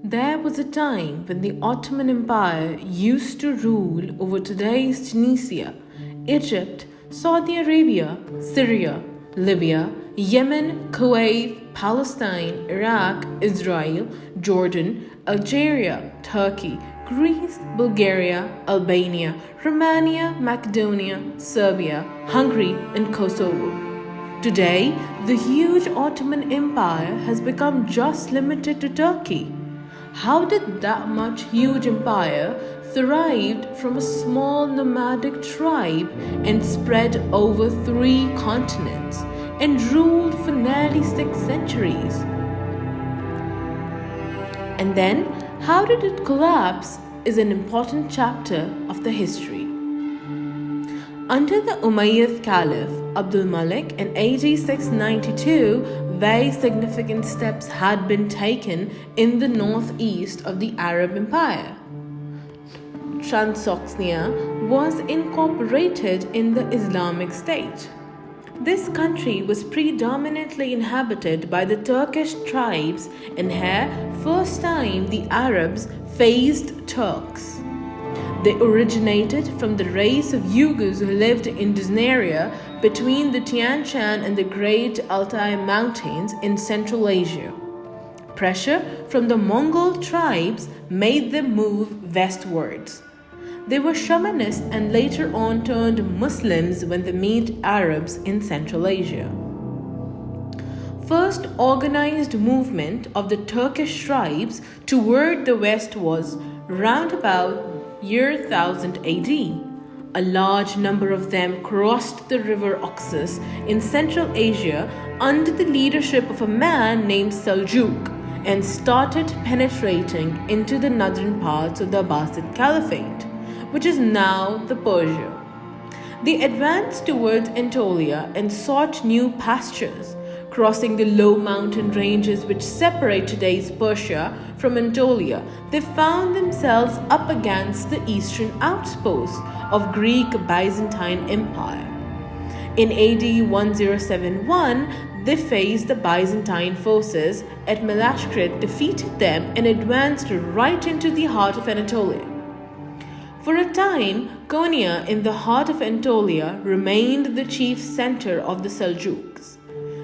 There was a time when the Ottoman Empire used to rule over today's Tunisia, Egypt, Saudi Arabia, Syria, Libya, Yemen, Kuwait, Palestine, Iraq, Israel, Jordan, Algeria, Turkey, Greece, Bulgaria, Albania, Romania, Macedonia, Serbia, Hungary, and Kosovo. Today, the huge Ottoman Empire has become just limited to Turkey. How did that much huge empire thrived from a small nomadic tribe and spread over 3 continents and ruled for nearly 6 centuries? And then, how did it collapse is an important chapter of the history. Under the Umayyad Caliph Abdul Malik in AD 692, very significant steps had been taken in the northeast of the Arab Empire. Transyoxania was incorporated in the Islamic State. This country was predominantly inhabited by the Turkish tribes, and here, first time the Arabs faced Turks. They originated from the race of Yugus who lived in this area between the Tian Shan and the Great Altai Mountains in Central Asia. Pressure from the Mongol tribes made them move westwards. They were shamanists and later on turned Muslims when they met Arabs in Central Asia. First organized movement of the Turkish tribes toward the west was round about year 1000 AD. A large number of them crossed the river Oxus in Central Asia under the leadership of a man named Seljiq and started penetrating into the northern parts of the Abbasid Caliphate, which is now the Persia. They advanced towards Anatolia and sought new pastures, crossing the low mountain ranges which separate today's Persia from Anatolia. They found themselves up against the eastern outposts of Greek Byzantine Empire. In AD 1071, they faced the Byzantine forces at Malashkrit, defeated them, and advanced right into the heart of Anatolia. For a time, Konya in the heart of Anatolia remained the chief center of the Seljuks.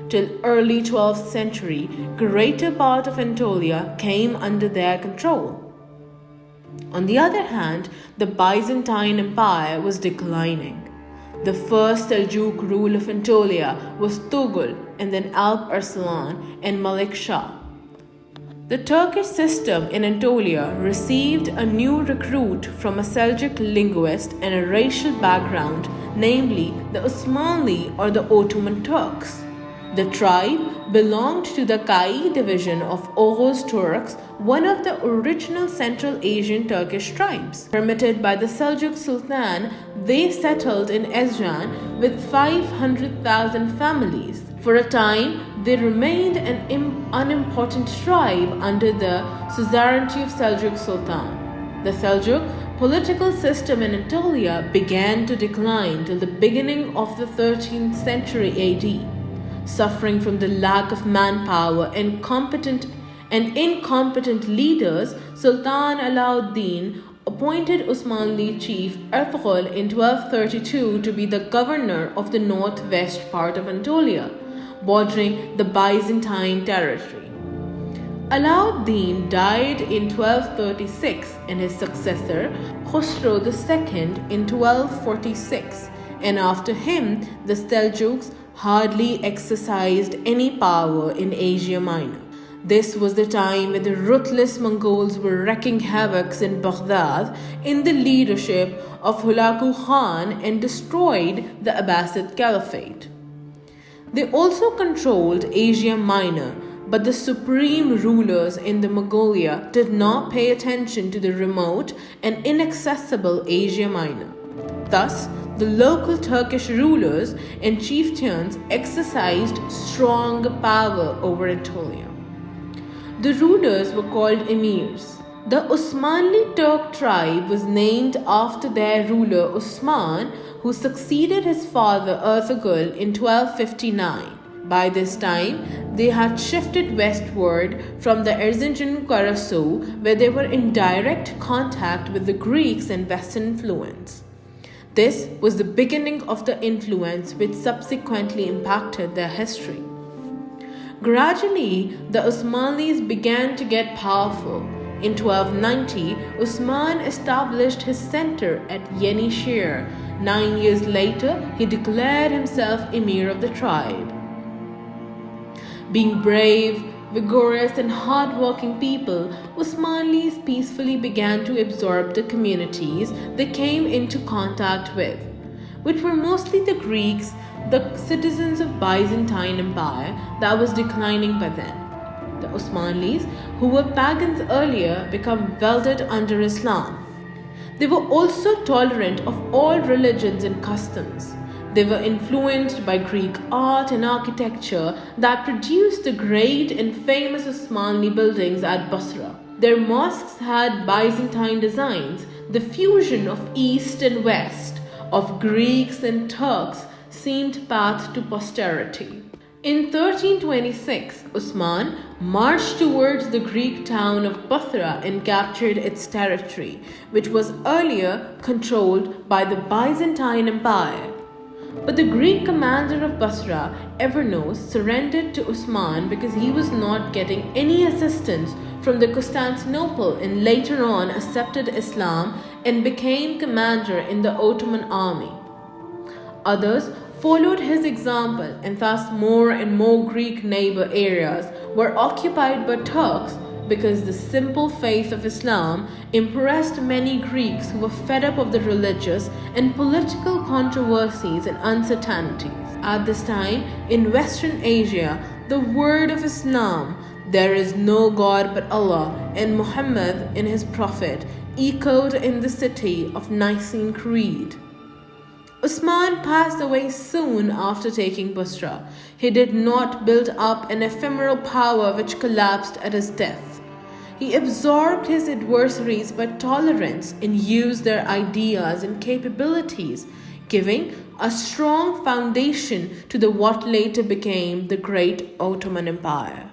Till early 12th century, greater part of Anatolia came under their control. On the other hand, the Byzantine Empire was declining. The first Seljuk rule of Anatolia was Tughul, and then Alp Arslan and Malik Shah. The Turkish system in Anatolia received a new recruit from a Seljuk linguist and a racial background, namely the Osmanli or the Ottoman Turks. The tribe belonged to the Kai division of Oghuz Turks, one of the original Central Asian Turkish tribes. Permitted by the Seljuk Sultan, they settled in Ezjan with 500,000 families. For a time, they remained an unimportant tribe under the suzerainty of Seljuk Sultan. The Seljuk political system in Anatolia began to decline till the beginning of the 13th century AD. Suffering from the lack of manpower and incompetent leaders, Sultan Alauddin appointed Osmanli chief Ertugrul in 1232 to be the governor of the northwest part of Anatolia, bordering the Byzantine territory. Alauddin died in 1236 and his successor, Khosrow II, in 1246, and after him the Seljuks hardly exercised any power in Asia Minor. This was the time when the ruthless Mongols were wreaking havoc in Baghdad in the leadership of Hulagu Khan and destroyed the Abbasid Caliphate. They also controlled Asia Minor, but the supreme rulers in the Mongolia did not pay attention to the remote and inaccessible Asia Minor. Thus, the local Turkish rulers and chieftains exercised strong power over Anatolia. The rulers were called emirs. The Osmanli Turk tribe was named after their ruler Osman, who succeeded his father Ertugrul in 1259. By this time, they had shifted westward from the Erzincan Karasu, where they were in direct contact with the Greeks and Western influence. This was the beginning of the influence which subsequently impacted their history. Gradually, the Osmanis began to get powerful. In 1290, Osman established his center at Yenişehir. 9 years later, he declared himself emir of the tribe. Being brave, vigorous, and hard-working people, Osmanis peacefully began to absorb the communities they came into contact with, which were mostly the Greeks, the citizens of Byzantine Empire that was declining by then. The Osmanis, who were pagans earlier, became welded under Islam. They were also tolerant of all religions and customs. They were influenced by Greek art and architecture that produced the great and famous Osmani buildings at Basra. Their mosques had Byzantine designs, the fusion of East and West, of Greeks and Turks seemed path to posterity. In 1326, Osman marched towards the Greek town of Basra and captured its territory, which was earlier controlled by the Byzantine Empire. But the Greek commander of Basra, Evernos, surrendered to Osman because he was not getting any assistance from the Constantinople and later on accepted Islam and became commander in the Ottoman army. Others followed his example, and thus more and more Greek neighbor areas were occupied by Turks because the simple faith of Islam impressed many Greeks who were fed up of the religious and political controversies and uncertainties. At this time, in Western Asia, the word of Islam, "There is no God but Allah," and Muhammad and his Prophet echoed in the city of Nicene Creed. Osman passed away soon after taking Basra. He did not build up an ephemeral power which collapsed at his death. He absorbed his adversaries by tolerance and used their ideas and capabilities, giving a strong foundation to what later became the Great Ottoman Empire.